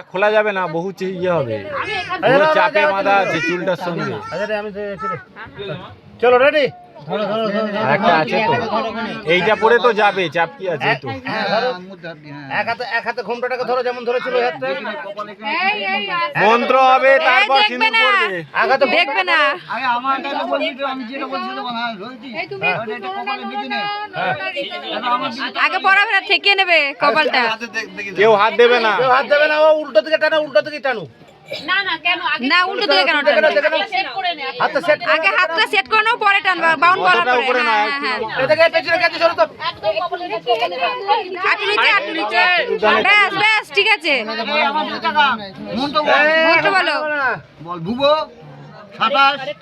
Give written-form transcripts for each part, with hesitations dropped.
খোলা যাবে না, বহু ইয়ে হবে, পুরো চাপে বাঁধা আছে চুলটার সঙ্গে। চলো রেডি। একটা আছে তো, এইটা পরে তো যাবে, চাপ কি আছে তো। এক হাতে ঘোমটাটাকে ধরো, যেমন ধরেছিল ওই হাতে। মন্ত্র হবে, তারপর সিঁদুর পড়বে। আগাতে দেখবে না। আগে আমার কাছে বলবি তো, আমি যেটা বলছি তো বলা রয়েছি। এটা কপালে বিধি নেই। আগে পড়াবে না, ঠেকিয়ে নেবে কপালটা। কেউ হাত দেবে না। কেউ হাত দেবে না, ও উল্টো দিকে টানো, উল্টো দিকে টানো। না, উল্টো দিকে কেন টানবে? হাতটা সেট আগে হাতটা সেট করে নাও, পরে টানবা, বাউন্ড করার মাথাটা পরে। উপরে না, হ্যাঁ, হ্যাঁ। এটাকে পেছনে কাছে সরো তো। হাঁটু নিচে, হাঁটু নিচে। ব্যাস ব্যাস, ঠিক আছে। আমার 2 টাকা মন্ত্র বল। মন্ত্র বলো। বল ভুব 27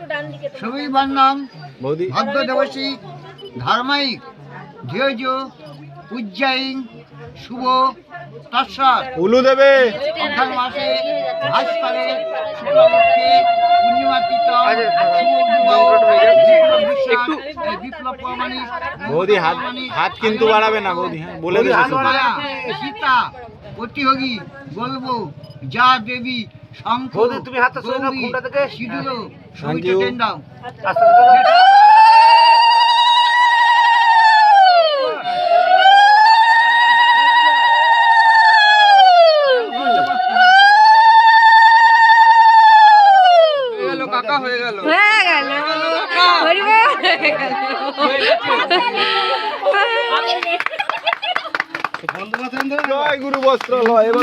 সবই বান্নাম বৌদি ভাদ্র দেবসী ধার্মিক ধৈর্য উজ্জয়িন শুভ তৎসৎ উলু দেবে। অর্থাৎ মাসে ভাস্করে শুক্লপক্ষে পূর্ণিমাতীতম একটু বিপ্লব প্রমাণিক বৌদি হাত কিন্তু বাড়াবে না বৌদি, হ্যাঁ বলে দিয়েছে শুধু। সীতা প্রতিযোগী বলবো যা দেবী শঙ্খ বৌদি, তুমি হাতটা সরিয়ে নাও, ঘোমটা থেকে। সিঁদুর Thank you. সহিত দাও। আস্তে আস্তে হয়ে গেল। হরি বল, হয়ে গেল। জয় গুরু বস্ত্র লয়। এবার